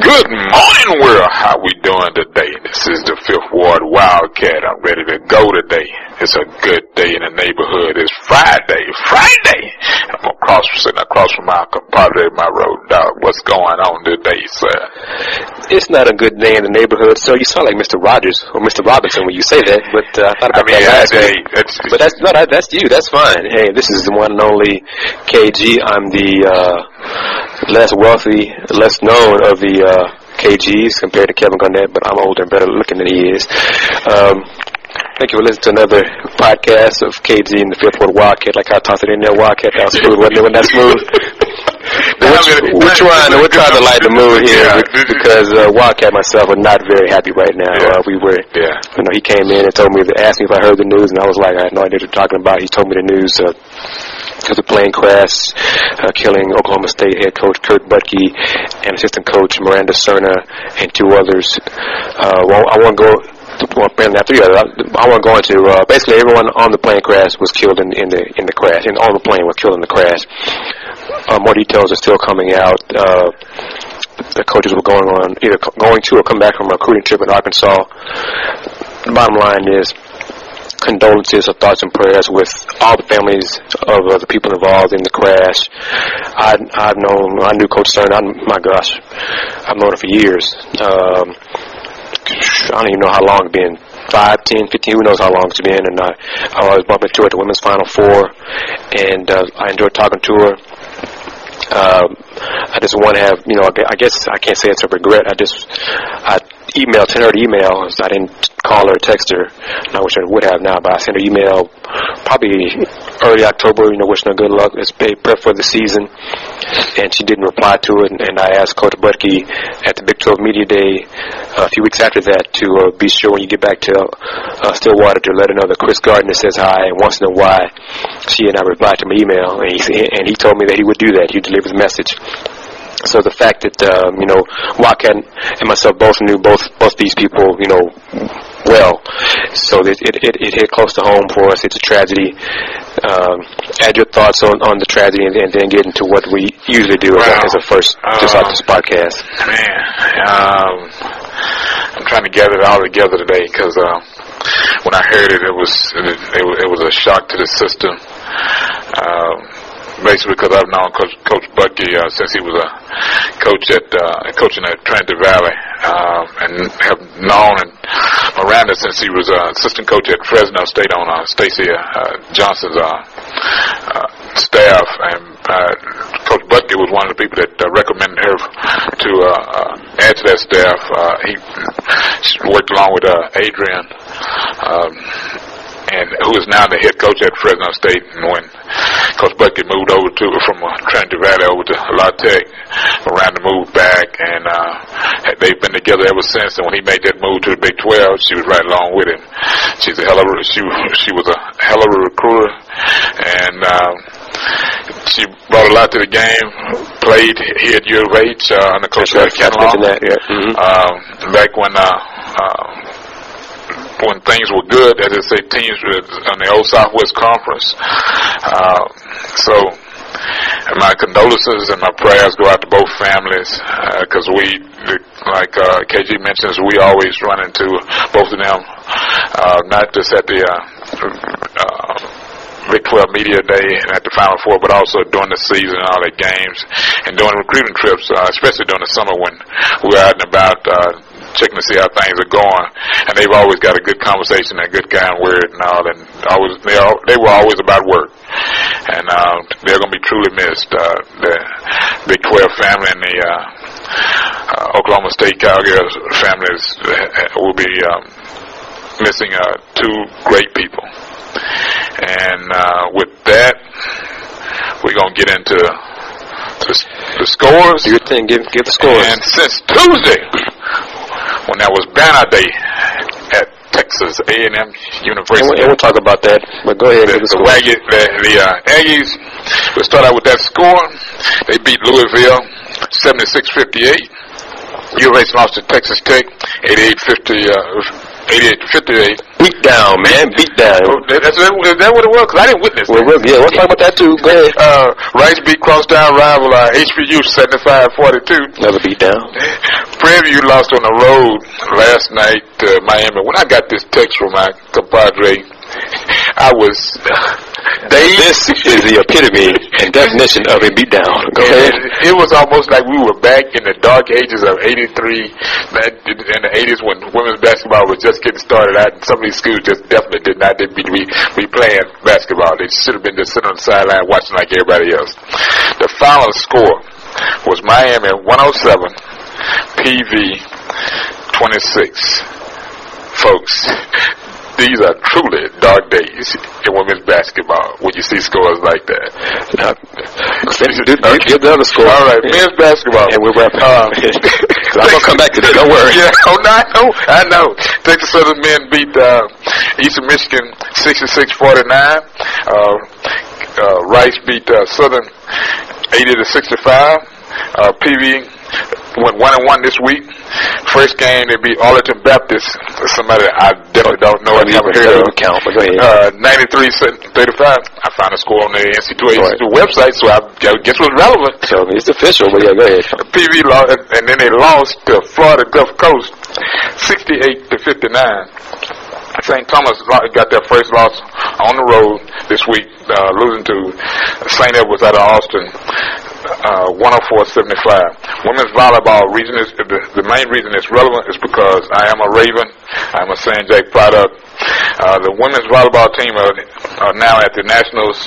Good morning, world. How we doing today? This is the 5th Ward Wildcat. I'm ready to go today. It's a good day in the neighborhood. It's Friday. I'm sitting across from my compadre, my road dog. What's going on today, sir? It's not a good day in the neighborhood, so you sound like Mr. Rogers or Mr. Robinson when you say that. But I thought about that last week. But that's you. That's fine. Hey, this is the one and only KG. I'm the less wealthy, less known of the KGs compared to Kevin Garnett, but I'm older and better looking than he is. Thank you for listening to another podcast of KG and the 5th Ward Wildcat. Like I tossed it in there, Wildcat. That was smooth, wasn't it? Wasn't that smooth? We're trying to lighten the mood here because Wildcat and myself are not very happy right now. He came in and asked me if I heard the news, and I was like, I had no idea what you're talking about. He told me the news of the plane crash, killing Oklahoma State head coach Kurt Butke and assistant coach Miranda Cerna and 2 others. I won't go. I want to go into basically everyone on the plane crash was killed in the crash, and on the plane was killed in the crash. More details are still coming out. The coaches were going to or come back from a recruiting trip in Arkansas. The bottom line is condolences or thoughts and prayers with all the families of the people involved in the crash. I knew Coach Cerna. I've known her for years. I don't even know how long it's been, 5, 10, 15, who knows how long it's been, and I always bump into her at the Women's Final Four, and I enjoyed talking to her. I just want to have, I guess I can't say it's a regret. I sent her an email. I didn't call her or text her, and I wish I would have now, but I sent her an email probably early October, wishing her good luck. It's prep for the season, and she didn't reply to it, and I asked Coach Butke at the Big 12 Media Day a few weeks after that to be sure when you get back to Stillwater to let her know that Chris Gardner says hi and wants to know why she and I replied to my email, and he told me that he would do that. He would deliver the message. So the fact that Wildcat and myself both knew both these people, well, so that it hit close to home for us. It's a tragedy. Add your thoughts on the tragedy, and then get into what we usually do as a first just off this podcast. Man, I'm trying to gather it all together today because when I heard it, it was a shock to the system. Basically, because I've known Coach Butke since he was coaching at Trinity Valley, and have known Miranda since he was assistant coach at Fresno State on Stacey Johnson's staff. And Coach Butke was one of the people that recommended her to add to that staff. He worked along with Adrian. And who is now the head coach at Fresno State. And when Coach Butke moved over from Trinity Valley over to La Tech, Miranda moved back, and they've been together ever since. And when he made that move to the Big 12, she was right along with him. She was a hell of a recruiter, and she brought a lot to the game. Played here at U of H under Coach Kenlaw. Back when things were good, as I say, teams on the old Southwest Conference. So my condolences and my prayers go out to both families, because like KG mentions, we always run into both of them, not just at the Big 12 Media Day and at the Final Four, but also during the season and all the games, and during recruiting trips, especially during the summer when we're out and about checking to see how things are going. And they've always got a good conversation and a good kind word and all, and they were always about work. And they're going to be truly missed. The Big 12 family and the Oklahoma State Cougars families will be missing 2 great people. And with that, we're going to get into the scores. Good thing, give the scores. And since Tuesday, when that was Banner Day at Texas A&M University. And we'll talk about that, but go ahead. The Aggies, we'll start out with that score. They beat Louisville 76-58. U of H lost to Texas Tech 88-58. Beat down, man. Beat down. Is that what it was? Because I didn't witness it. We'll talk about that too. Go ahead. Rice beat crosstown rival HBU 75-42. Another beat down. PVU lost on the road last night to Miami. When I got this text from my compadre, I was This is the epitome and definition of a beatdown. Go ahead. It was almost like we were back in the dark ages of '83, in the '80s when women's basketball was just getting started out, and some of these schools just definitely did not be playing basketball. They should have been just sitting on the sideline watching like everybody else. The final score was Miami 107, PV 26. Folks, these are truly dark days in women's basketball when you see scores like that. Give the other score. All right, men's basketball. And we'll wrap up. I'm going to come back to that. Don't worry. Yeah, I know. Texas Southern men beat Eastern Michigan 66-49. Rice beat Southern 80-65. PV went 1-1 this week. First game they beat Arlington Baptist. Somebody I definitely don't know. I haven't heard of. 93-35. I found a score on the NC2A website, so I guess it was relevant. So it's official, but yeah, go ahead. PV lost, and then they lost to Florida Gulf Coast 68-59. St. Thomas got their first loss on the road this week, losing to St. Edwards out of Austin, 104-75. Women's volleyball reason is the main reason it's relevant is because I am a Raven. I'm a St. Jack product. The women's volleyball team are now at the Nationals,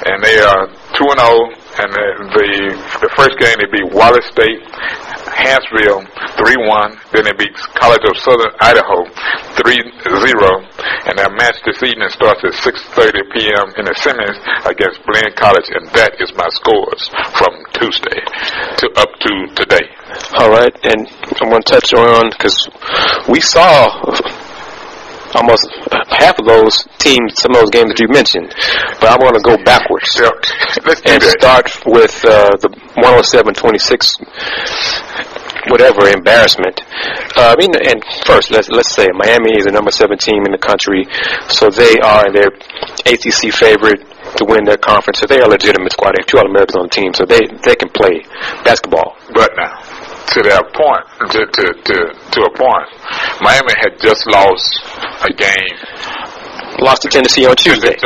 and they are 2-0. And the first game they beat Wallace State, Hansville 3-1. Then they beat College of Southern Idaho 3-0. And their match this evening starts at 6:30 p.m. in the semis against Glenn College. And that is my scores from Tuesday up to today. All right, and I'm going to touch on because we saw almost half of those teams, some of those games that you mentioned. But I want to go backwards and start with the 107-26, whatever embarrassment. And first, let's say Miami is the number 7 team in the country, so they are their ACC favorite to win their conference. So they are a legitimate squad. They have 2 All-Americans on the team, so they can play basketball. But now, to that point, to a point, Miami had just lost a game. Lost to Tennessee on Tuesday.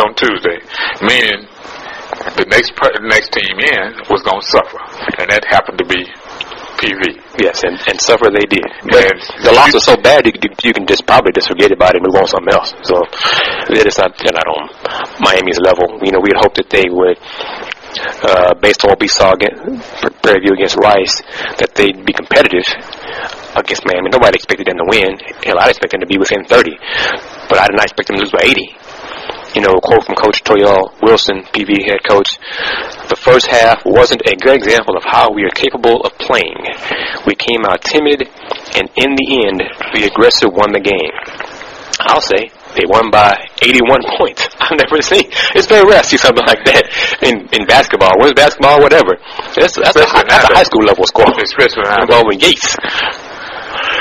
Meaning the next team in was going to suffer, and that happened to be PV. Yes, and suffer they did. But the loss was so bad you can just probably just forget about it and move on to something else. So it's not on Miami's level. We'd hope that they would. Based on what we saw preview against Rice, that they'd be competitive against Miami. Nobody expected them to win. Hell, I expected them to be within 30, but I did not expect them to lose by 80. A quote from Coach Toyal Wilson, PV head coach: "The first half wasn't a good example of how we are capable of playing. We came out timid, and in the end, the aggressive won the game." I'll say they won by 81 points. I've never seen. It's very rare to see something like that in basketball. Women's basketball, whatever. That's a high school level score. Especially involving Yates.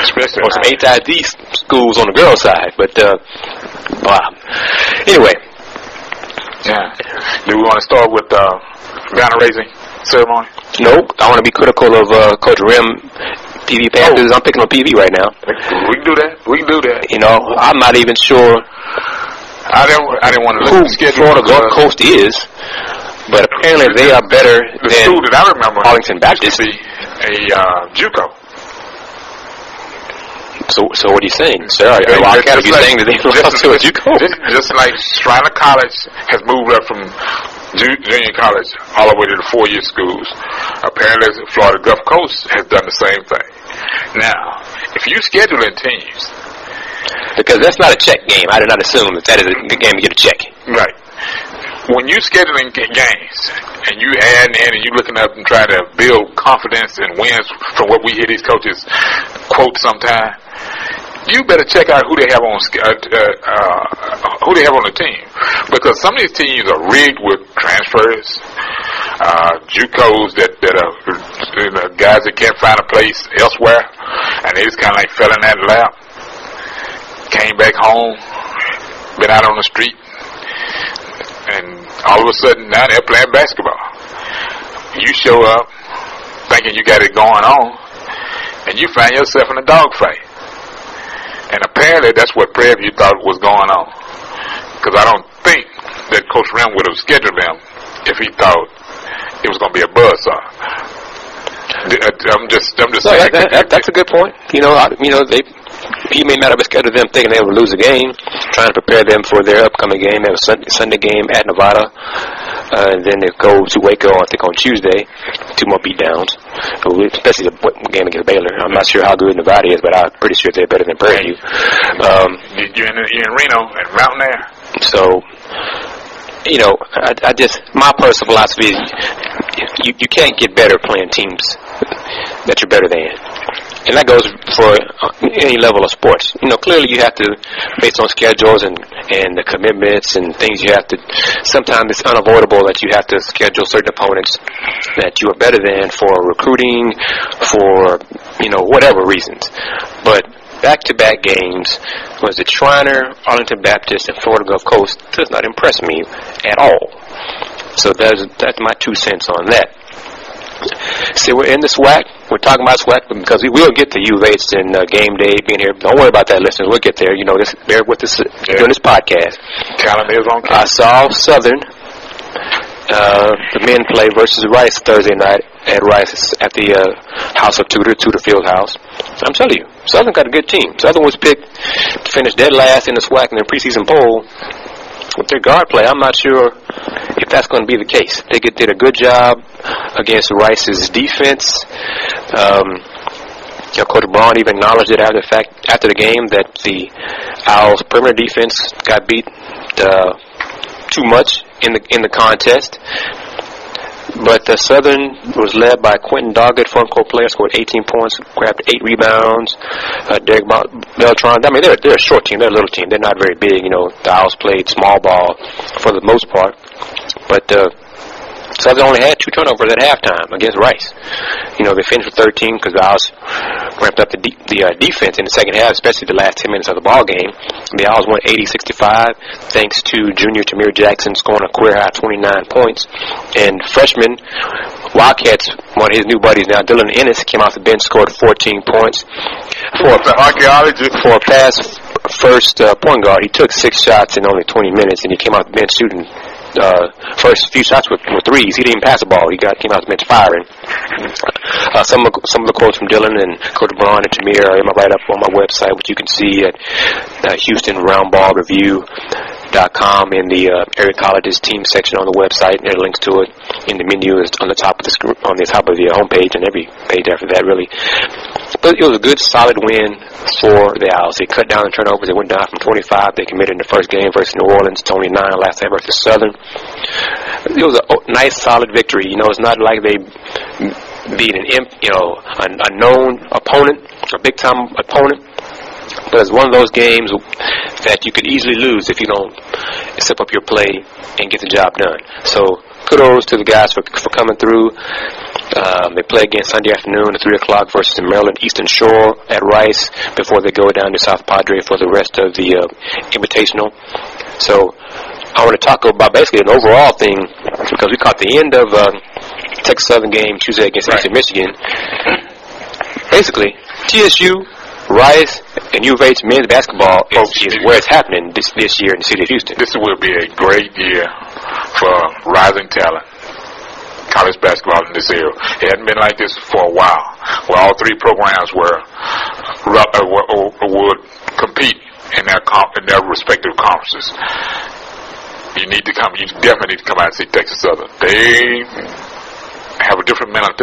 Especially or some HID schools on the girls' side. But anyway. Yeah. Do we want to start with banner raising ceremony? Nope. I want to be critical of Coach Rim. PV Panthers. I'm picking on PV right now. We can do that. I'm not even sure. I didn't want to look at the schedule. Florida Gulf Coast is, but apparently they are better the than school that I remember. Arlington Baptist. Used to be a JUCO. So what are you saying, sir? Are you saying that they lost to a JUCO? Just like Shriner College has moved up from junior college all the way to the 4-year schools. Apparently, Florida Gulf Coast has done the same thing. Now, if you schedule in teams, because that's not a check game, I did not assume that is a game to get a check. Right. When you scheduling games and you add in and you looking up and trying to build confidence and wins from what we hear these coaches quote sometime, you better check out who they have on the team, because some of these teams are rigged with transfers, JUCOs that are guys that can't find a place elsewhere, and they just kind of like fell in that lap, came back home, been out on the street, and all of a sudden now they're playing basketball. You show up thinking you got it going on, and you find yourself in a dogfight. And apparently that's what Prairie View thought was going on. Because I don't think that Coach Rim would have scheduled them if he thought it was going to be a buzzsaw. I'm just saying. That's a good point. He may not have scheduled them thinking they would lose a game, trying to prepare them for their upcoming game. They have a Sunday game at Nevada, and then they go to Waco, I think, on Tuesday. 2 more beatdowns, especially the game against Baylor. I'm not sure how good Nevada is, but I'm pretty sure they're better than Prairie View. You're in Reno and Mountain Air. So, I just, my personal philosophy is you can't get better playing teams that you're better than. And that goes for any level of sports. Clearly you have to, based on schedules and the commitments and things you have to, sometimes it's unavoidable that you have to schedule certain opponents that you are better than for recruiting, for, whatever reasons. But back-to-back games was the Shriner, Arlington Baptist, and Florida Gulf Coast does not impress me at all. So that's my 2 cents on that. See, we're in the SWAC. We're talking about SWAC because we will get to UVH and Game Day being here. Don't worry about that, listeners. We'll get there. Bear with us during this podcast. Calendar is on. I saw Southern, the men play versus Rice Thursday night at Rice at the House of Tudor Field House. I'm telling you, Southern got a good team. Southern was picked to finish dead last in the SWAC in their preseason poll. With their guard play, I'm not sure if that's going to be the case. They did a good job against Rice's defense. Coach Braun even acknowledged it after the game that the Owls' perimeter defense got beat too much in the contest. But Southern was led by Quentin Doggett, front court player, scored 18 points, grabbed 8 rebounds. Derek Beltran. I mean, they're a short team. They're a little team. They're not very big. The Owls played small ball for the most part. But Southern only had 2 turnovers at halftime against Rice. They finished with 13 because the Owls ramped up the defense in the second half, especially the last 10 minutes of the ball game. The Owls won 80-65 thanks to junior Tamir Jackson scoring a career high 29 points. And freshman Wildcats, one of his new buddies now, Dylan Ennis, came off the bench, scored 14 points. For a pass first point guard, he took 6 shots in only 20 minutes, and he came off the bench shooting. First few shots were threes. He didn't even pass the ball. He came out the bench firing. Some of the quotes from Dylan and Coach Braun and Tamir are right up on my website, which you can see at HoustonRoundballReview.com in the area colleges team section on the website. There are links to it in the menu on the top of the homepage and every page after that, really. But it was a good, solid win for the Owls. They cut down the turnovers. They went down from 25. They committed in the first game versus New Orleans to only 9 last time versus Southern. It was a nice, solid victory. It's not like they beat a known opponent, a big-time opponent. But it's one of those games that you could easily lose if you don't step up your play and get the job done. So kudos to the guys for coming through. They play again Sunday afternoon at 3 o'clock versus the Maryland Eastern Shore at Rice before they go down to South Padre for the rest of the Invitational. So I want to talk about basically an overall thing because we caught the end of Texas Southern game Tuesday against Eastern Michigan. Basically, TSU, Rice, and U of H men's basketball is where it's happening this year in the city of Houston. This will be a great year for rising talent. College basketball in this area. It hadn't been like this for a while, where all 3 programs would compete in their respective conferences. You definitely need to come out and see Texas Southern. They have a different mental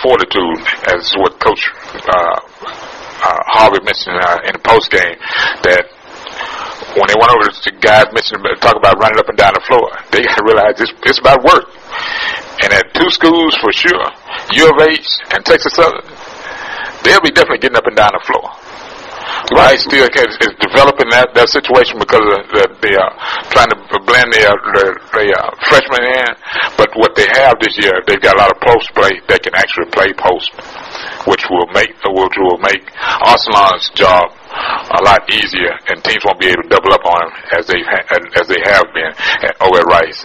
fortitude, as what Coach Harvey mentioned in the post game, that when they went over to guys talk about running up and down the floor, they realized it's about work. And at 2 schools for sure, U of H and Texas Southern, they'll be definitely getting up and down the floor. Rice still is developing that situation because they are trying to blend their freshmen in. But what they have this year, they've got a lot of post play that can actually play post, which will make Arsenal's job a lot easier, and teams won't be able to double up on them as they have been over at Rice.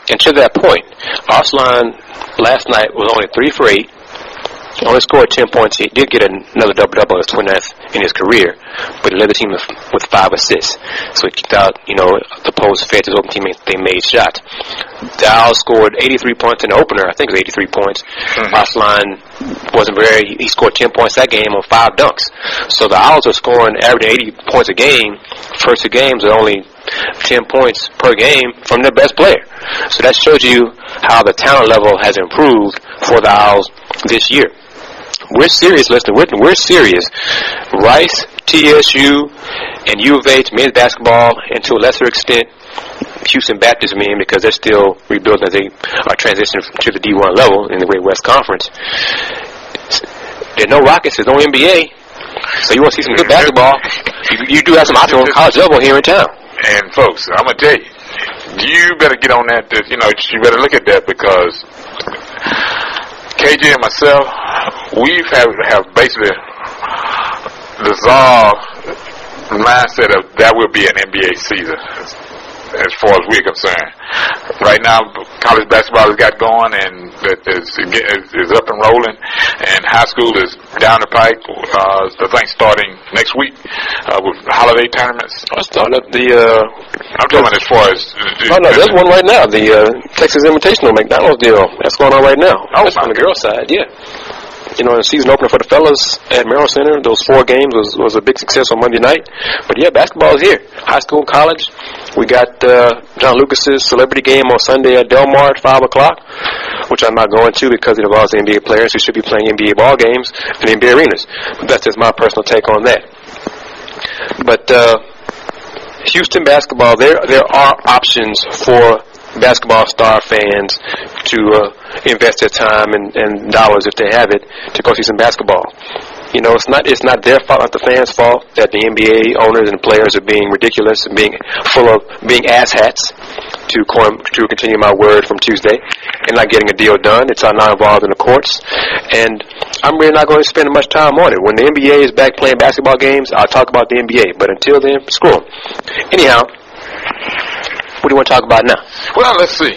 And to that point, Arsenal last night was only 3 for 8 Only scored 10 points. He did get another double-double, his 29th in his career, but he led the team with 5 assists. So he kicked out, the opposed fed his open teammates. They made shots. The Owls scored 83 points in the opener. I think it was 83 points. Osline wasn't he scored 10 points that game on 5 dunks. So the Owls are scoring, averaging 80 points a game. First 2 games are only 10 points per game from their best player. So that shows you how the talent level has improved for the Owls this year. We're serious, listen, we're serious. Rice, TSU, and U of H men's basketball, and to a lesser extent, Houston Baptist men, because they're still rebuilding as they are transitioning to the D1 level in the Great West Conference. There's no Rockets, there's no NBA. So you want to see some good basketball, you do have some options on college level here in town. And folks, I'm going to tell you, you better get on that, you better look at that, because KJ and myself, we have basically dissolved the mindset of that will be an NBA season as far as we're concerned. Right now, college basketball has got going and is up and rolling, and high school is down the pike. The thing starting next week with holiday tournaments. I started up I'm talking as far as. No, there's one right now. The Texas Invitational McDonald's deal. That's going on right now. Oh, that's on the girls' side, yeah. The season opener for the fellas at Merrill Center, those 4 games was a big success on Monday night. But yeah, basketball is here. High school and college. We got John Lucas's celebrity game on Sunday at Del Mar at 5 o'clock, which I'm not going to because it involves the NBA players who should be playing NBA ball games in NBA arenas. But that's just my personal take on that. But Houston basketball, there are options for basketball star fans to invest their time and dollars, if they have it, to go see some basketball. It's not their fault, not the fans' fault, that the NBA owners and players are being ridiculous and being asshats, to continue my word from Tuesday, and not getting a deal done. It's not involved in the courts, and I'm really not going to spend much time on it. When the NBA is back playing basketball games, I'll talk about the NBA, but until then, screw them. Anyhow, what do you want to talk about now? Well, let's see.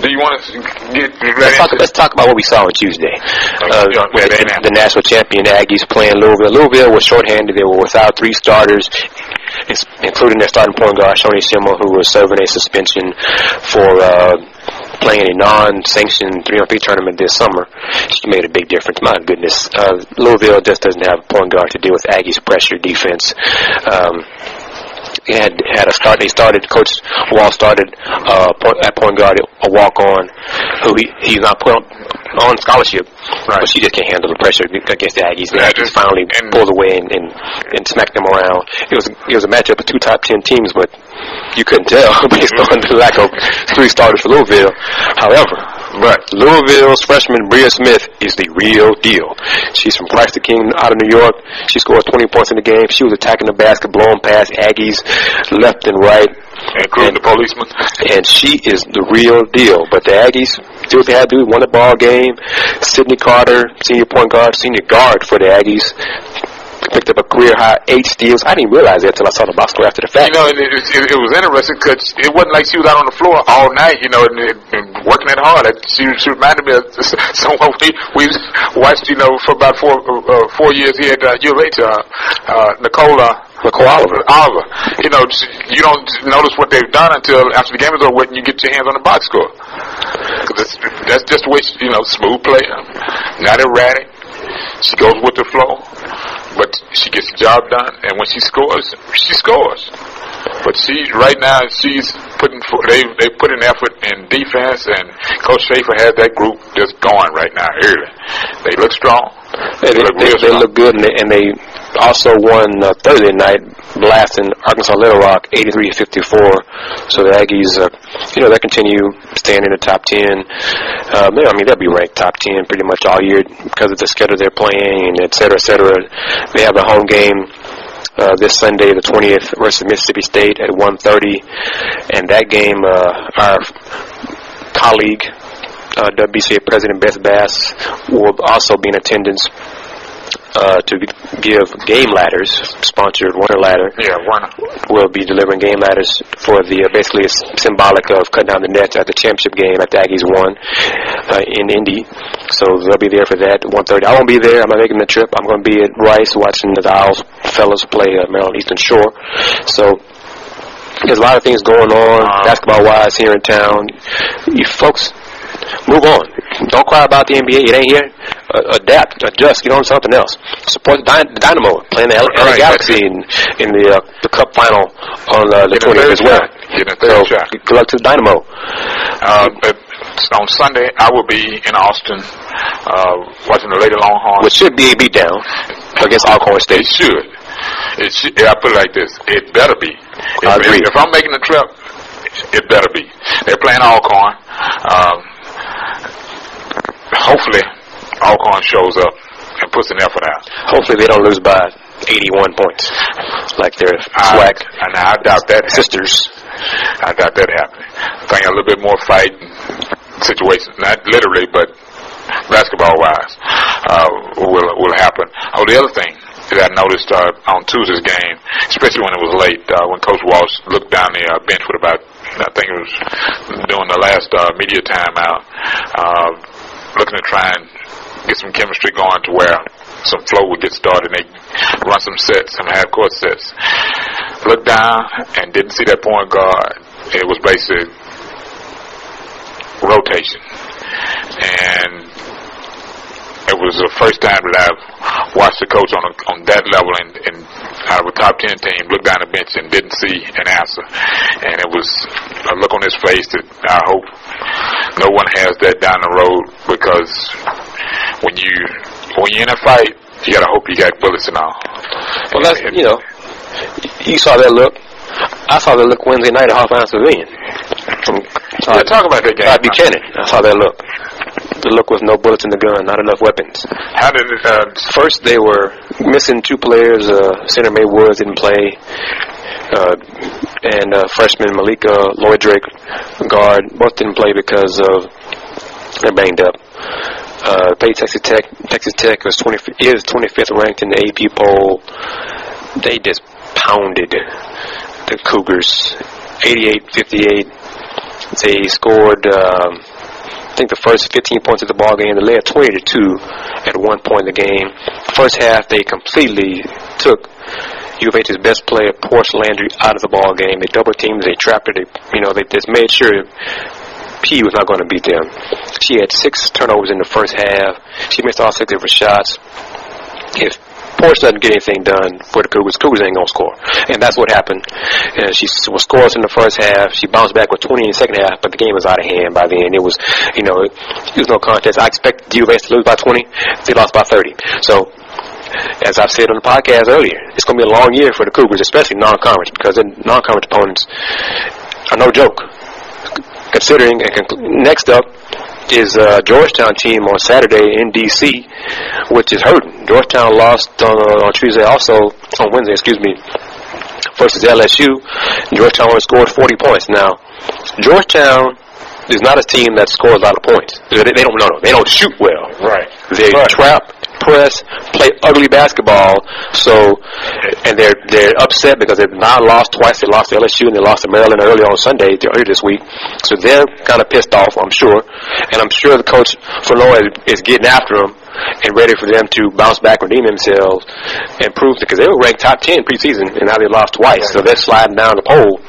Do you want to get let's talk about what we saw on Tuesday. The national champion Aggies playing Louisville. Louisville was shorthanded. They were without 3 starters, including their starting point guard, Shoni Schimmel, who was serving a suspension for playing a non-sanctioned 3-on-3 tournament this summer. She made a big difference. My goodness. Louisville just doesn't have a point guard to deal with Aggies' pressure defense. Had a start. Coach Wall started at point guard, a walk-on, who he's not put on scholarship, right. But she just can't handle the pressure against the Aggies. The Aggies finally pulled away and smacked them around. It was a matchup of 2 top 10 teams, but you couldn't tell based on the lack of 3 starters for Louisville. However, Louisville's freshman Bria Smith is the real deal. She's from Christ the King out of New York. She scored 20 points in the game. She was attacking the basket, blowing past Aggies left and right. Including the policeman. And she is the real deal. But the Aggies do what they had to do. Won the ball game. Sydney Carter, senior point guard, senior guard for the Aggies, picked up a career-high 8 steals. I didn't realize that until I saw the box score after the fact. It was interesting because it wasn't like she was out on the floor all night, and working that hard. She reminded me of someone we watched, for about 4 years here at U of H, Nicole Oliver. You don't notice what they've done until after the game is over and you get your hands on the box score. That's just the way, smooth player, not erratic. She goes with the flow, but she gets the job done, and when she scores, she scores. But right now, she's they put an effort in defense, and Coach Schaefer has that group just going right now early. They look strong. They look good, and they also won Thursday night, blasting Arkansas Little Rock 83-54. So the Aggies, they continue staying in the top 10. They'll be ranked top 10 pretty much all year because of the schedule they're playing, et cetera, et cetera. They have a home game this Sunday, the 20th, versus Mississippi State at 1:30. And that game, our colleague, WBCA President Beth Bass, will also be in attendance to give game ladders, sponsored Warner Ladder. Yeah, Warner. Will be delivering game ladders for the, basically it's symbolic of cutting down the nets at the championship game that the Aggies won in Indy. So they'll be there for that at 1:30. I won't be there. I'm not making the trip. I'm going to be at Rice watching the Isles fellas play Maryland Eastern Shore. So there's a lot of things going on basketball-wise here in town. You folks, move on. Don't cry about the NBA. It ain't here. Adapt, adjust, get on something else. Support the Dynamo, playing the LA Galaxy in the Cup final on the 20th as well. Get a third shot. Good luck to the Dynamo. On Sunday, I will be in Austin watching the Lady Longhorns. Which should be a beatdown against Alcorn State. It should. I put it like this. It better be. I agree. If I'm making the trip, it better be. They're playing Alcorn. Hopefully, Alcorn shows up and puts an effort out. Hopefully, they don't lose by 81 points like their SWAC I doubt that sisters. I doubt that happening. I think a little bit more fight situation, not literally, but basketball-wise, will happen. Oh, the other thing that I noticed on Tuesday's game, especially when it was late, when Coach Walsh looked down the bench with about, I think it was during the last media timeout, looking to try and get some chemistry going to where some flow would get started and they run some sets, some half-court sets. Looked down and didn't see that point guard. It was basically rotation. And it was the first time that I've watched the coach on that level and out of a top 10 team look down the bench and didn't see an answer. And it was a look on his face that I hope no one has that down the road, because when you're in a fight, you gotta hope you got bullets and all. Well, that's, you saw that look. I saw that look Wednesday night at Hawthorne Pavilion. Talk about that game. Buchanan. I saw that look. The look with no bullets in the gun, not enough weapons. How did it? First, they were missing two players. Center May Woods didn't play, and freshman Malika Lloyd Drake, guard, both didn't play because they're banged up. Played Texas Tech. Texas Tech is 25th ranked in the AP poll. They just pounded the Cougars, 88-58. They scored, I think, the first 15 points of the ball game. They led 20-2 at one point in the game. First half, they completely took U of H's best player, Portia Landry, out of the ball game. They double teamed, they trapped her. They just made sure P was not going to beat them. She had 6 turnovers in the first half. She missed all 6 of her shots. If Portia doesn't get anything done for the Cougars ain't going to score. And that's what happened. She was scoreless in the first half. She bounced back with 20 in the second half, but the game was out of hand by the end. It was no contest. I expected U of H to lose by 20. They lost by 30. So, as I've said on the podcast earlier, it's going to be a long year for the Cougars, especially non-conference, because the non-conference opponents are no joke. Considering, next up is Georgetown team on Saturday in D.C., which is hurting. Georgetown lost on Tuesday, also on Wednesday, versus LSU. Georgetown only scored 40 points. Now, Georgetown is not a team that scores a lot of points. They don't shoot well. Right. They trap, press, play ugly basketball. So, and they're upset because they've now lost twice. They lost to LSU and they lost to Maryland earlier this week. So they're kind of pissed off, I'm sure. And I'm sure the coach Furlow is getting after them and ready for them to bounce back, redeem themselves, and prove it, because they were ranked top 10 preseason and now they lost twice. So they're sliding down the pole.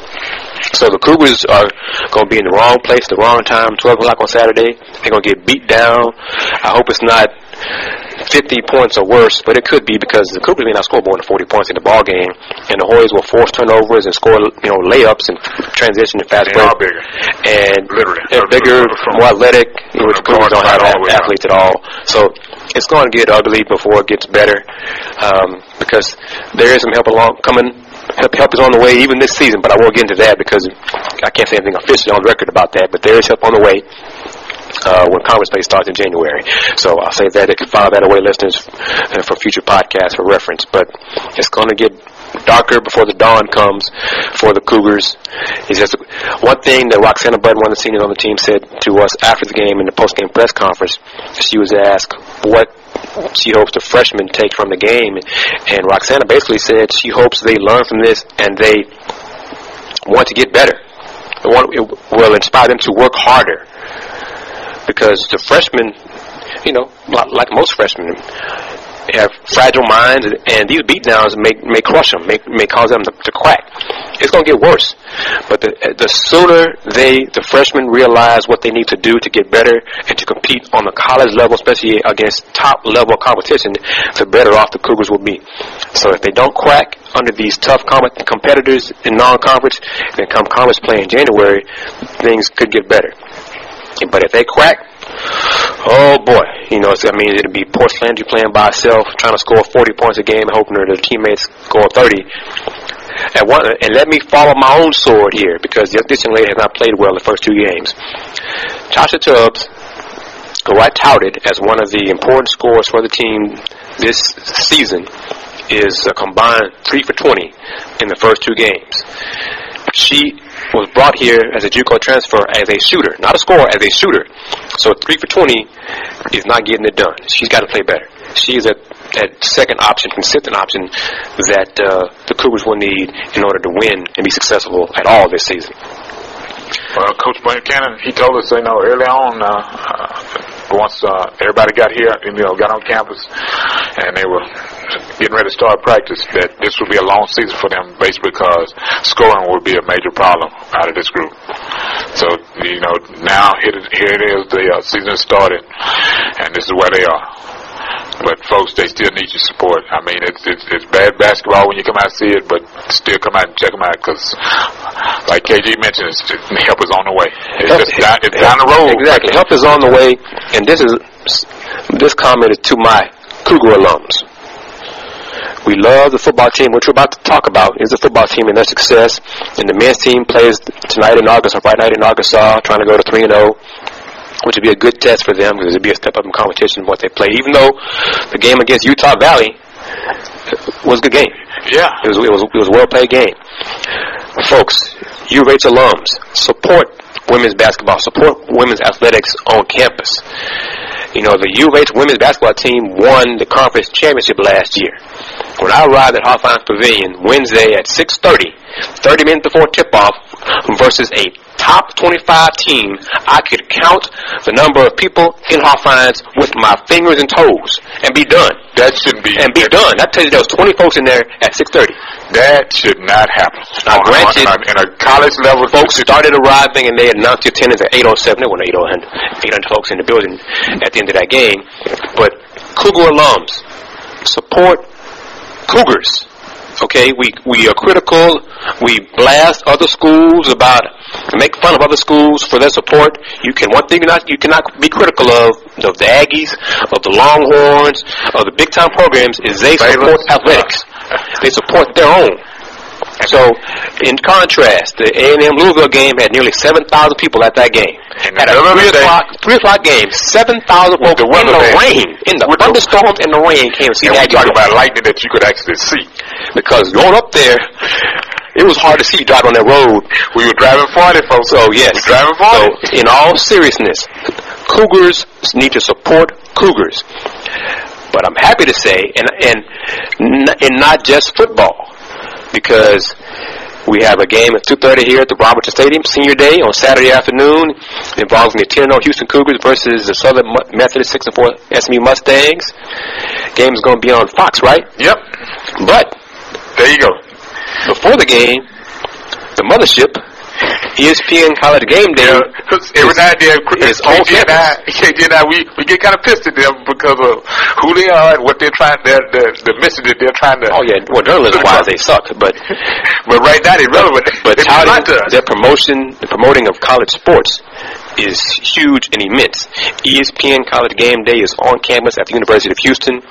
So the Cougars are going to be in the wrong place, the wrong time, 12 o'clock on Saturday. They're going to get beat down. I hope it's not 50 points or worse, but it could be, because the Cougars may not score more than 40 points in the ball game, and the Hoyas will force turnovers and score, layups and transition and fast break. They are bigger. And literally, they're bigger, more athletic. The Cougars don't have athletes at all. So it's going to get ugly before it gets better, because there is some help coming. Help is on the way even this season, but I won't get into that because I can't say anything officially on record about that. But there is help on the way when conference play starts in January. So I'll say that. They can file that away, listeners, for future podcasts for reference. But it's going to get darker before the dawn comes for the Cougars. It's just one thing that Roxana Button, one of the seniors on the team, said to us after the game in the post-game press conference. She was asked what she hopes the freshmen take from the game, and Roxana basically said she hopes they learn from this and they want to get better. It will inspire them to work harder, because the freshmen, like most freshmen, have fragile minds, and these beatdowns may crush them, may cause them to crack. It's going to get worse. But the sooner the freshmen realize what they need to do to get better and to compete on the college level, especially against top-level competition, the better off the Cougars will be. So if they don't crack under these tough competitors in non-conference, then come conference play in January, things could get better. But if they crack, oh boy, that means it'll be Portland playing by itself, trying to score 40 points a game, hoping that their teammates score 30. And let me follow my own sword here, because this young lady has not played well the first 2 games. Tasha Tubbs, who I touted as one of the important scorers for the team this season, is a combined 3 for 20 in the first 2 games. She was brought here as a JUCO transfer as a shooter, not a scorer, as a shooter. So 3 for 20 is not getting it done. She's got to play better. She is that second option, consistent option that the Cougars will need in order to win and be successful at all this season. Well, Coach Buchanan, he told us, early on, once everybody got here, got on campus, and they were getting ready to start practice, that this would be a long season for them, basically because scoring would be a major problem out of this group. So, now here it is, the season has started, and this is where they are. But folks, they still need your support. I mean, it's bad basketball when you come out and see it, but still come out and check them out, because, like KG mentioned, help is on the way. It's down the road. Exactly, help is on the way, and this comment is to my Cougar alums. We love the football team, which we're about to talk about, is the football team and their success. And the men's team plays tonight in August, or Friday night in Arkansas, trying to go to 3-0. Which would be a good test for them, because it would be a step up in competition what they play. Even though the game against Utah Valley was a good game. Yeah. It was a well-played game. Folks, UH alums, support women's basketball, support women's athletics on campus. The UH women's basketball team won the conference championship last year. When I arrived at Hawthorne Pavilion Wednesday at 6:30, 30 minutes before tip-off, versus a top 25 team, I could count the number of people in Hawthorne's with my fingers and toes and be done. That shouldn't be. And be done. I tell you, there was 20 folks in there at 6:30. That should not happen. Now, granted, in a college level, folks started arriving and they announced the attendance at 8:07. There weren't 800 folks in the building at the end of that game. But Cougar alums, support Cougars. Okay, we are critical. We blast other schools make fun of other schools for their support. One thing you cannot be critical of the Aggies, of the Longhorns, of the big time programs, is they support athletics. They support their own. So, in contrast, the A&M Louisville game had nearly 7,000 people at that game. At a 3 o'clock game, 7,000 folks in the rain, in the thunderstorms and the rain came to see that game. Talking about lightning that you could actually see. Because going up there, it was hard to see driving on that road. We were driving 40, folks. So, yes. We were driving 40. So, in all seriousness, Cougars need to support Cougars. But I'm happy to say, and not just football, because we have a game at 2:30 here at the Robertson Stadium, Senior Day, on Saturday afternoon, involving the 10-0 Houston Cougars versus the Southern Methodist 6-4 SMU Mustangs. Game's going to be on Fox, right? Yep. But there you go. Before the game, the mothership, ESPN College GameDay, every night is on campus. KG and I, we get kind of pissed at them because of who they are and what they're trying, the message that they're trying to. Oh yeah, well, journalism-wise they suck, but right now they're relevant. But their promoting of college sports is huge and immense. ESPN College GameDay is on campus at the University of Houston.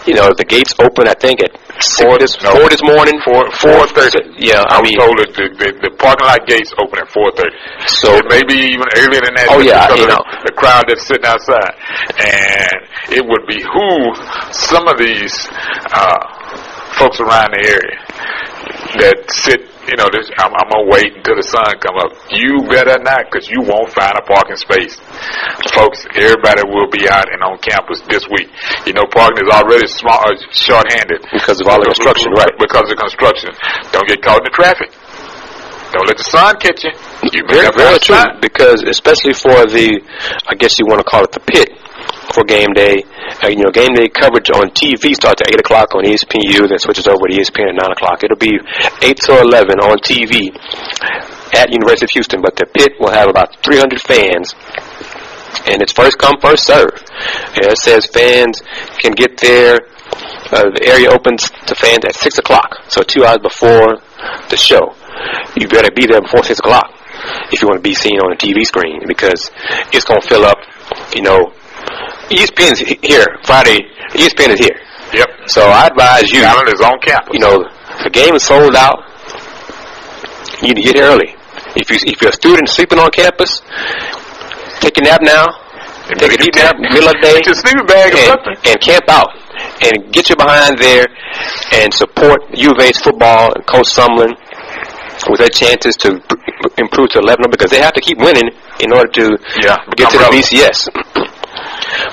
The gates open, I think, at 4 this morning. 4:30. Yeah, I was told that the parking lot gates open at 4:30. So maybe even earlier than that. Oh yeah, the crowd that's sitting outside, and it would behoove some of these folks around the area that sit, I'm going to wait until the sun come up. You better not, because you won't find a parking space. Folks, everybody will be out and on campus this week. Parking is already short-handed. Because of all the construction, right? Because of construction. Don't get caught in the traffic. Don't let the sun catch you. Very, very true. Because especially for the, I guess you want to call it the pit for game day. Game day coverage on TV starts at 8 o'clock on ESPNU, then switches over to ESPN at 9 o'clock. It'll be 8 to 11 on TV at University of Houston, but the pit will have about 300 fans, and it's first come, first serve. It says fans can get there. The area opens to fans at 6 o'clock, so 2 hours before the show. You better be there before 6 o'clock if you want to be seen on a TV screen, because it's going to fill up, ESPN's here Friday. ESPN is here. Yep. So I advise you. Allen is on campus. The game is sold out. You need to get here early. If you're a student sleeping on campus, take a nap now. Take a deep nap middle of the day. Get your sleeping bag and camp out and get your behind there and support U of A's football and Coach Sumlin with their chances to improve to 11, because they have to keep winning in order to get to the BCS.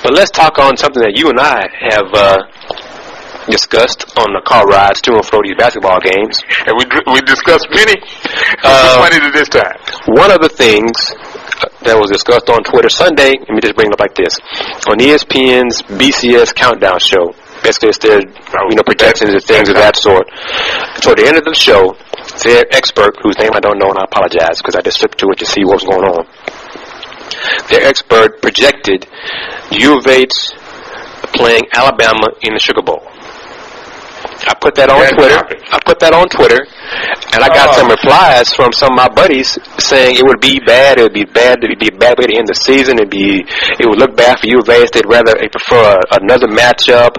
But let's talk on something that you and I have discussed on the car rides to and fro these basketball games. And we discussed many. Funny to this time. One of the things that was discussed on Twitter Sunday, let me just bring it up like this. On ESPN's BCS Countdown show, basically it's their projections and things of that sort. Toward the end of the show, their expert, whose name I don't know, and I apologize because I just flipped to it to see what was going on. Their expert projected U of H playing Alabama in the Sugar Bowl. I put that on Twitter, and I got some replies from some of my buddies saying it would be bad. It would be bad. It would be a bad way to end the season. It would look bad for U of H. They'd prefer another matchup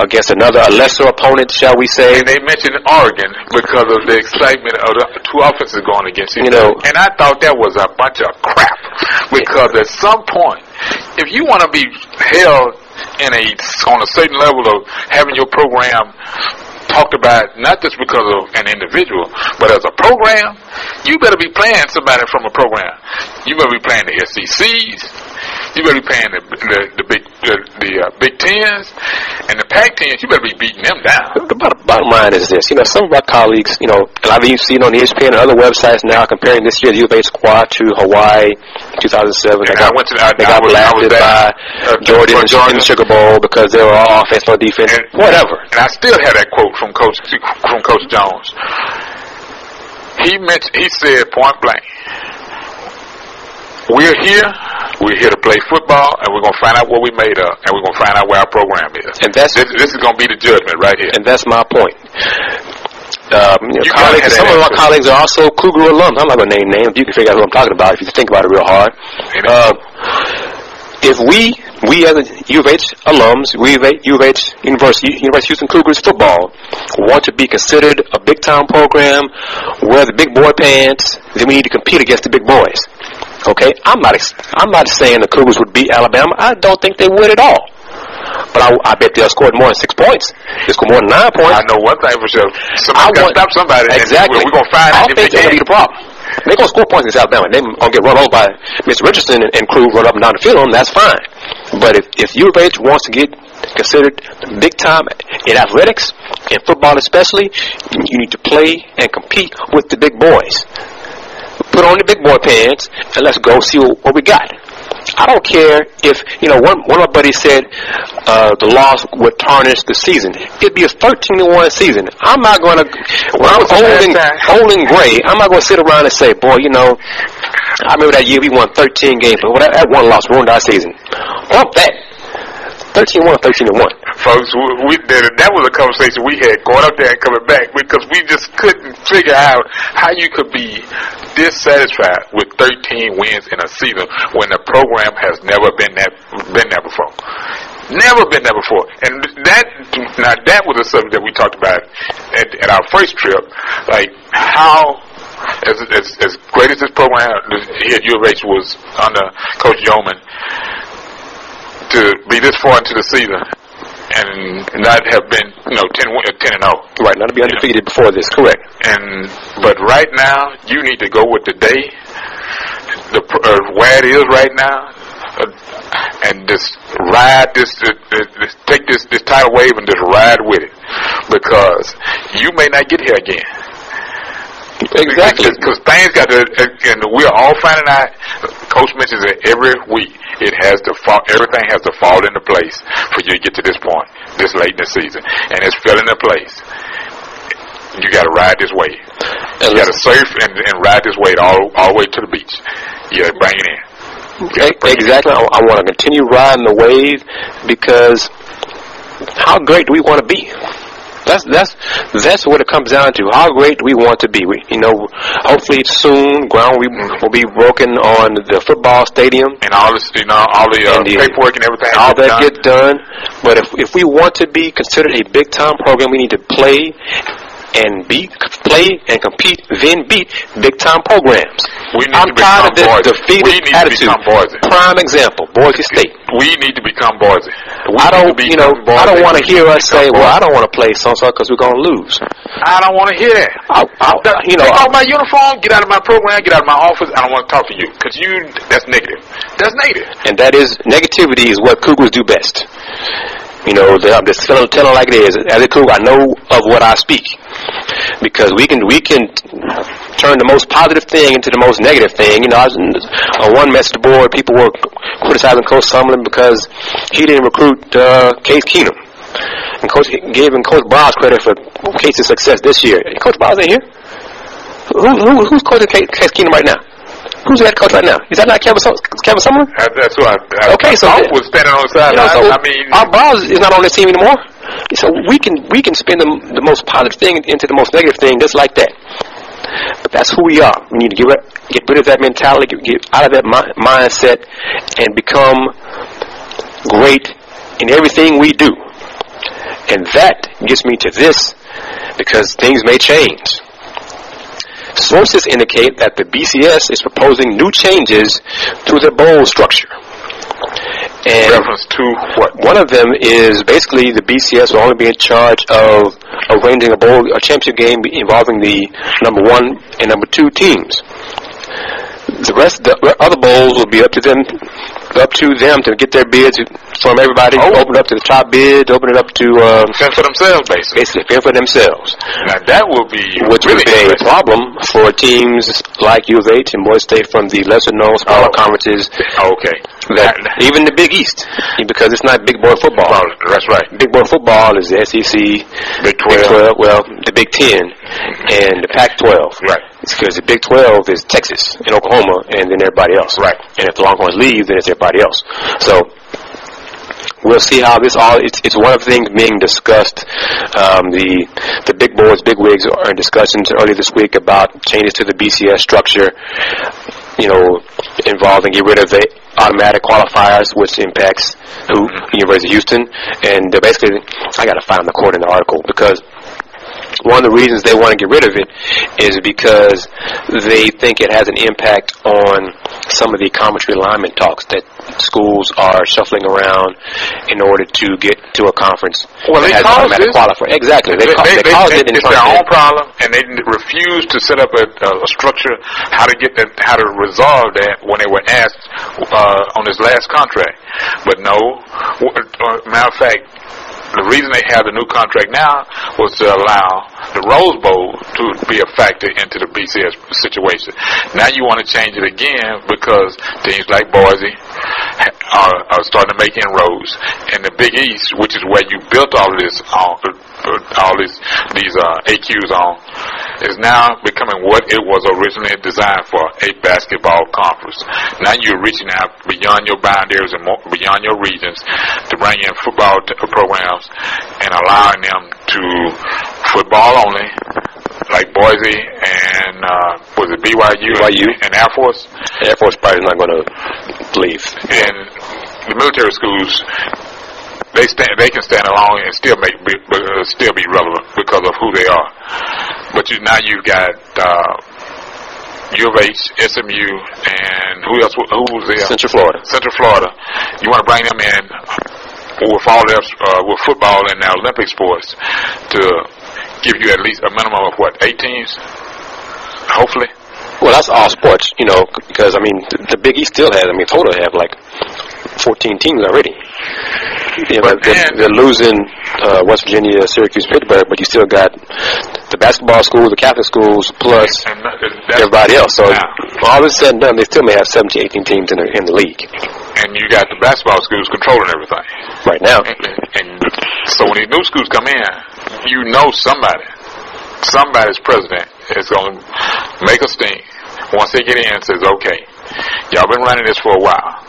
against a lesser opponent, shall we say? And they mentioned Oregon because of the excitement of the two offenses going against each other. And I thought that was a bunch of crap, because at some point, if you want to be held on a certain level of having your program talked about, not just because of an individual, but as a program, you better be playing somebody from a program. You better be playing the SECs. You better be playing the Big Tens and the Pac-10s. You better be beating them down. The bottom line is this: some of our colleagues, and I've even seen on ESPN and other websites now comparing this year's U of A squad to Hawaii 2007. They got blasted by Jordan in the Sugar Bowl because they were all offense, no defense, whatever. And I still have that quote from Coach Jones. He said point blank, we're here to play football, and we're going to find out what we made of, and we're going to find out where our program is. And this is going to be the judgment right here. And that's my point. Some of our colleagues are also Cougar alums. I'm not going to name names. You can figure out who I'm talking about if you think about it real hard. If we as U of H alums, U of H University of Houston Cougars football want to be considered a big-time program, wear the big boy pants, then we need to compete against the big boys. Okay, I'm not saying the Cougars would beat Alabama. I don't think they would at all. But I bet they'll score more than 6 points. They'll score more than 9 points. I know one thing for sure. Somebody's got to stop somebody. Exactly. We're going to find out if they can. That's going to be the problem. They're going to score points against Alabama. They're going to get run over by Mr. Richardson and crew, run up and down the field on them. That's fine. But if U of H wants to get considered big time in athletics, in football especially, you need to play and compete with the big boys. Put on the big boy pants and let's go see what we got. I don't care if, one of my buddies said the loss would tarnish the season. It'd be a 13-1 season. I'm not going to, when I'm old and gray, I'm not going to sit around and say, boy, I remember that year we won 13 games, but that one loss ruined our season. Bump that. 13-1, 13-1. Folks, that was a conversation we had going up there and coming back, because we just couldn't figure out how you could be dissatisfied with 13 wins in a season when the program has never been there before. Never been there before. And that was a subject that we talked about at our first trip, like how as great as this program here at U of H was under Coach Yeoman, to be this far into the season and not have been 10-0. Right, not to be undefeated before this. Correct. But right now, you need to go with the day, where it is right now, and just ride take this tidal wave and just ride with it, because you may not get here again. Exactly. Because things got to, and we're all finding out. Coach mentions it every week. It has to fall. Everything has to fall into place for you to get to this point, this late in the season, and it's fell into place. You got to ride this wave. You got to surf and ride this wave all the way to the beach. You got to bring it in. Exactly. I want to continue riding the wave, because how great do we want to be? That's what it comes down to. How great do we want to be? Hopefully soon ground will be broken on the football stadium, and all this, all the paperwork and everything. All that gets done. But if we want to be considered a big time program, we need to play and compete, then beat big time programs. I'm tired of this defeated attitude. Prime example, Boise State. We need to become Boise. I don't want to hear us say, "Well, I don't want to play so-and-so because we're going to lose." I don't want to hear that. Take off my uniform, get out of my program, get out of my office. I don't want to talk to you, because that's negative. That's negative. And negativity is what Cougars do best. I'm just telling it like it is. As a Cougar, I know of what I speak, because we can turn the most positive thing into the most negative thing. On one message board, people were criticizing Coach Summerlin because he didn't recruit Case Keenum, and giving Coach Browns credit for Case's success this year. Coach Browns ain't here. Who's coaching Case Keenum right now? Who's the head coach right now? Is that not Kevin Summerlin? That's who I so was standing on the side. Our Browns is not on this team anymore. So we can spin the most positive thing into the most negative thing, just like that. But that's who we are. We need to get rid of that mentality, get out of that mindset, and become great in everything we do. And that gets me to this, because things may change. Sources indicate that the BCS is proposing new changes to their bowl structure. And reference to what? One of them is basically the BCS will only be in charge of arranging a championship game involving the number 1 and number 2 teams. The other bowls will be up to them to get their bids from everybody. Open it up to the top bids. Open it up to fend for themselves, basically. Fend for themselves. Now that will be really a problem for teams like U of H and Boise State from the lesser-known smaller conferences. Okay. Even the Big East, because it's not big boy football. That's right. Big boy football is the SEC, Big 12. The Big 10, and the Pac-12. Right. It's because the Big 12 is Texas and Oklahoma, and then everybody else. Right. And if the Longhorns leave, then it's everybody else. So we'll see how this all. It's one of the things being discussed. The big boards, big wigs are in discussions earlier this week about changes to the BCS structure. Involving get rid of the automatic qualifiers, which impacts University of Houston. And basically, I got to find the quote in the article, because one of the reasons they want to get rid of it is because they think it has an impact on some of the conference realignment talks that schools are shuffling around in order to get to a conference. Well, they caused automatic qualifier. Exactly. They caused it. It's their own problem, and they refused to set up a structure how to resolve that when they were asked on this last contract. But no, matter of fact, the reason they have the new contract now was to allow the Rose Bowl to be a factor into the BCS situation. Now you want to change it again because teams like Boise are starting to make inroads. And the Big East, which is where you built all of this these AQs on, is now becoming what it was originally designed for, a basketball conference. Now you're reaching out beyond your boundaries and beyond your regions to bring in football programs and allowing them to football only, like Boise and was it BYU and Air Force? Air Force probably not going to leave. And the military schools, they can stand alone and still be relevant because of who they are. But now you've got U of H, SMU, and who else? Who was there? Central Florida. You want to bring them in. with all else, with football and now Olympic sports, to give you at least a minimum of what, 8 teams? Hopefully. Well, that's all sports, you know, because I mean the Big East still has. I mean, total have like 14 teams already. You know, they're losing West Virginia, Syracuse, Pittsburgh, but you still got the basketball schools, the Catholic schools, plus everybody else. So all this said and done, they still may have 17, 18 teams in the league. And you got the basketball schools controlling everything right now. And so when these new schools come in, you know somebody's president is going to make a stink. Once they get in, and says, "Okay, y'all been running this for a while.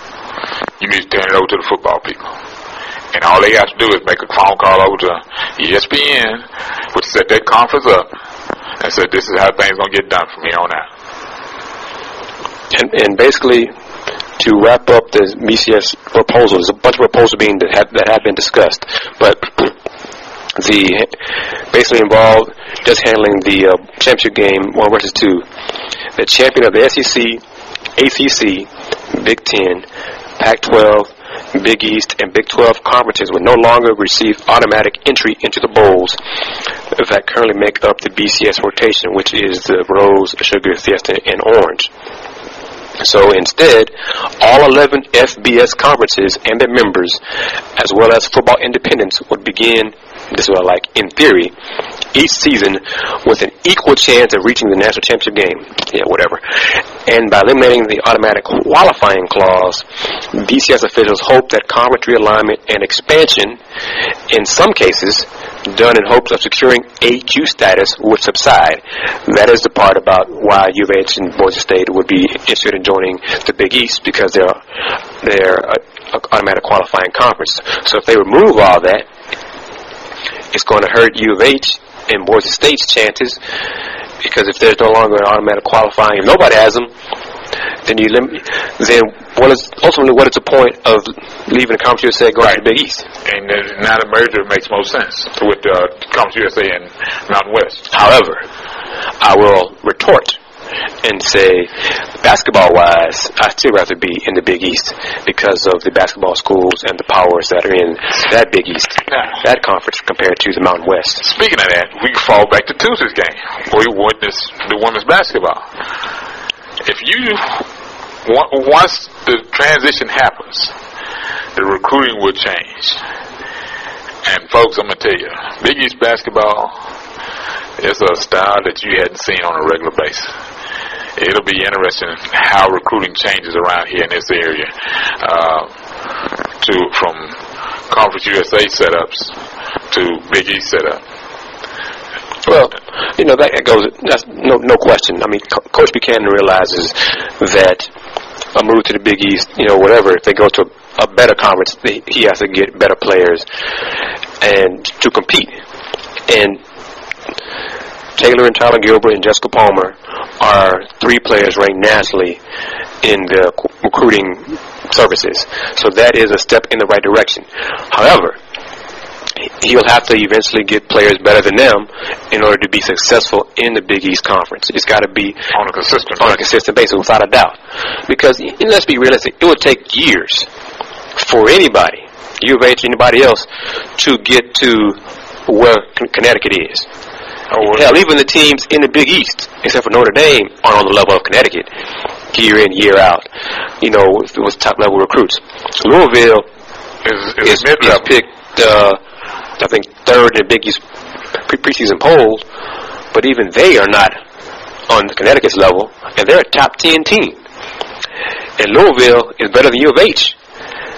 You need to turn it over to the football people." And all they have to do is make a phone call over to ESPN, which set that conference up, and said, "This is how things gonna get done from here on out." And basically, to wrap up the BCS proposal, there's a bunch of proposals that have been discussed, but the basically involved just handling the championship game 1 versus 2. The champion of the SEC, ACC, Big Ten, Pac-12, Big East, and Big 12 conferences would no longer receive automatic entry into the bowls that currently make up the BCS rotation, which is the Rose, Sugar, Fiesta, and Orange. So instead, all 11 FBS conferences and their members, as well as football independents, would begin, this is what I like, in theory, each season with an equal chance of reaching the national championship game. Yeah, whatever. And by eliminating the automatic qualifying clause, BCS officials hope that conference realignment and expansion, in some cases, done in hopes of securing AQ status, would subside. That is the part about why U of H and Boise State would be interested in joining the Big East, because they're automatic qualifying conference. So if they remove all that, it's going to hurt U of H and Boise State's chances, because if there's no longer an automatic qualifying, if nobody has them, then what is the point of leaving the Conference USA and going to the Big East? And now the merger makes most sense with Conference USA and Mountain West. However, I will retort and say, basketball-wise, I still rather be in the Big East because of the basketball schools and the powers that are in that Big East, that conference, compared to the Mountain West. Speaking of that, we fall back to Tuesday's game, where we witnessed the women's basketball. If you, once the transition happens, the recruiting will change. And folks, I'm going to tell you, Big East basketball is a style that you hadn't seen on a regular basis. It'll be interesting how recruiting changes around here in this area, from Conference USA setups to Big East setup. Well, you know, that's no question. I mean, Coach Buchanan realizes that a move to the Big East, you know, whatever, if they go to a better conference, he has to get better players and to compete. And Taylor and Tyler Gilbert and Jessica Palmer are 3 players ranked nationally in the recruiting services. So that is a step in the right direction. However, he'll have to eventually get players better than them in order to be successful in the Big East Conference. It's got to be on a consistent basis, without a doubt. Because, let's be realistic, it would take years for anybody, U of H, anybody else, to get to where Connecticut is. Hell, even the teams in the Big East, except for Notre Dame, are on the level of Connecticut, year in, year out. You know, with top-level recruits. Louisville is picked, I think, 3rd in the Big East preseason polls, but even they are not on Connecticut's level, and they're a top 10 team. And Louisville is better than U of H.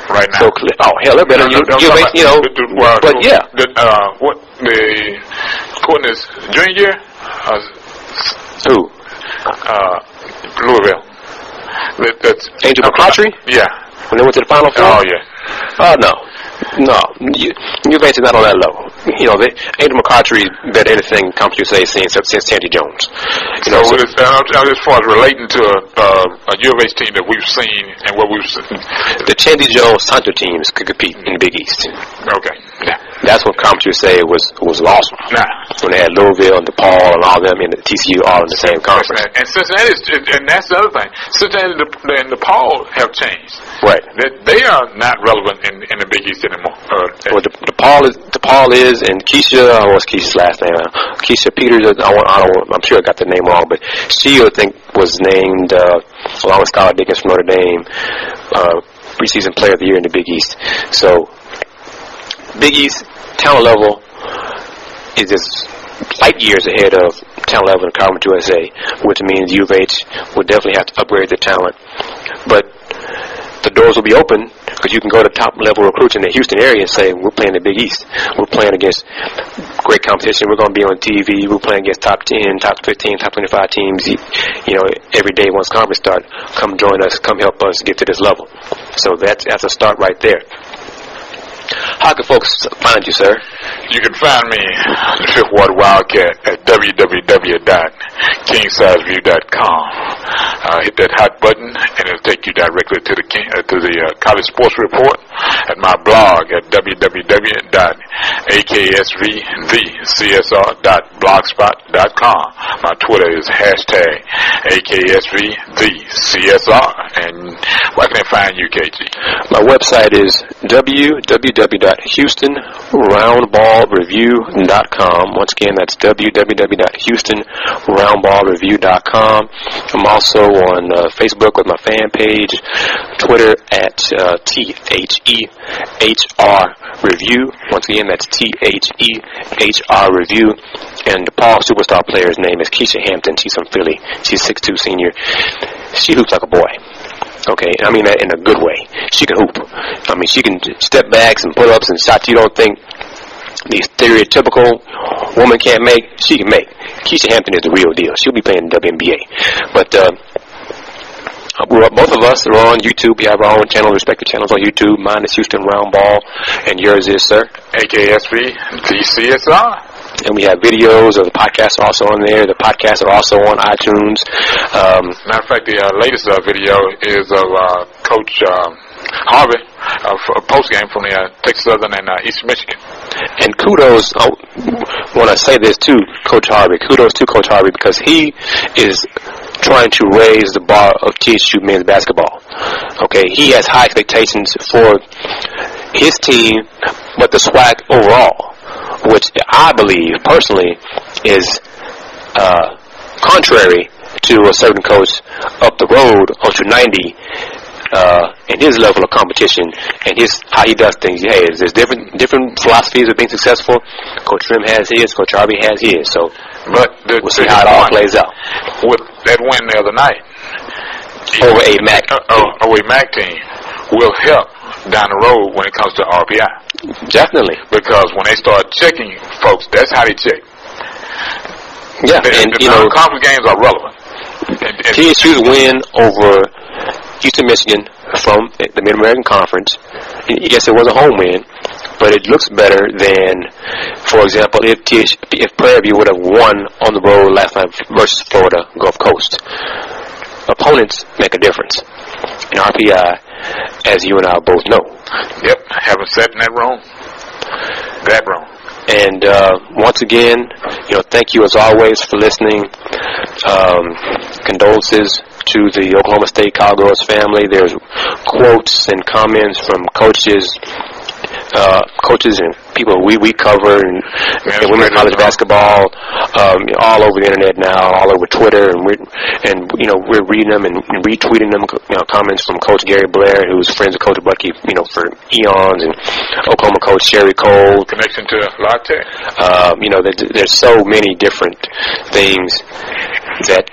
Right now. So, they're better than U of H, you know. But yeah. What the Courtney's junior year? Who? Louisville. That's Angel McCautry? Yeah. When they went to the Final Four? Oh, yeah. No. U of H is not on that level. You know, Angel McCautry bet anything Conference USA seen since Sandy Jones. You know, so as far as relating to a U of H team that we've seen and what we've seen, the Sandy Jones Hunter teams could compete in the Big East. Okay, yeah, that's what Conference USA was awesome. Now, when they had Louisville and DePaul and all of them in the TCU all in the same conference. And Cincinnati, and that's the other thing. Cincinnati and DePaul have changed. Right. They are not relevant in the Big East anymore. Well, DePaul is, and Keisha, what's Keisha's last name? Keisha Peters. I'm sure I got the name wrong, but she, I think, was named along with Skylar Dickens from Notre Dame preseason player of the year in the Big East. So Big East talent level is just light years ahead of talent level in Conference USA, which means U of H will definitely have to upgrade their talent. But the doors will be open because you can go to top level recruits in the Houston area and say, we're playing the Big East. We're playing against great competition. We're going to be on TV. We're playing against top 10, top 15, top 25 teams, every day once conference starts. Come join us. Come help us get to this level. So that's a start right there. How can folks find you, sir? You can find me, the Fifth Ward Wildcat, at www.kingsizeview.com. Hit that hot button, and it'll take you directly to the College Sports Report at my blog at www.aksvthecsr.blogspot.com. My Twitter is #AKSVTheCSR. And where can they find you, KG? My website is www.houstonroundballreview.com. Once again, that's www.houstonroundballreview.com. I'm also on Facebook with my fan page, Twitter at THEHR Review. Once again, that's THEHR Review. And the Paul superstar player's name is Keisha Hampton. She's from Philly. She's 6'2" senior. She hoops like a boy. Okay, I mean that in a good way. She can hoop. I mean, she can step backs and pull-ups and shots you don't think the stereotypical woman can't make, she can make. Keisha Hampton is the real deal. She'll be playing in the WNBA. But both of us are on YouTube. We have our own channel, respective channels on YouTube. Mine is Houston Round Ball, and yours is, sir? AKSV, DCSR. And we have videos of the podcasts are also on there. The podcasts are also on iTunes. Matter of fact, the latest video is of Coach Harvey, a post-game from the Texas Southern and East Michigan. And kudos, I want to say this too, Coach Harvey. Kudos to Coach Harvey because he is trying to raise the bar of TSU men's basketball. Okay, he has high expectations for his team, but the SWAC overall, which I believe personally is contrary to a certain coach up the road on 290 and his level of competition and how he does things. Hey, there's different philosophies of being successful. Coach Trim has his, Coach Harvey has his. So, but we'll see how it all plays out. With that win the other night over a MAC team will help down the road when it comes to RPI. Definitely. Because when they start checking folks, that's how they check. Yeah, and the non-conference games are relevant. TSU's win over Eastern Michigan from the Mid-American Conference, yes, it was a home win, but it looks better than, for example, if Prairie View would have won on the road last night versus Florida Gulf Coast. Opponents make a difference in RPI, as you and I both know. Yep, haven't sat in that room. And once again, thank you as always for listening. Condolences to the Oklahoma State Cougars family. There's quotes and comments from coaches and people we cover and women's college basketball all over the internet now, all over Twitter, and we're reading them and retweeting them. Comments from Coach Gary Blair, who's friends with Coach Bucky, for eons, and Oklahoma coach Sherry Cole. Connection to Latte. There's so many different things that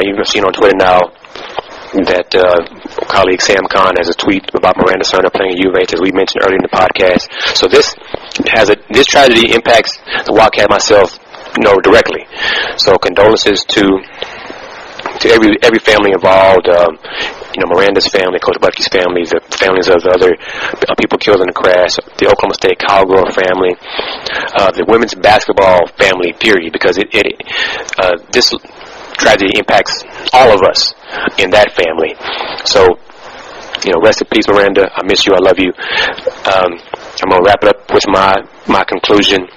you've seen on Twitter now. That colleague Sam Khan has a tweet about Miranda Cerner playing at U of H, as we mentioned earlier in the podcast. So this tragedy impacts the Wildcat myself, directly. So condolences to every family involved. Miranda's family, Coach Bucky's family, the families of the other people killed in the crash, the Oklahoma State Cowgirl family, the women's basketball family. Period, because this tragedy impacts all of us in that family. So, rest in peace, Miranda. I miss you. I love you. I'm going to wrap it up with my conclusion.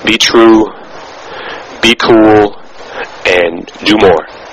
be true, be cool, and do more.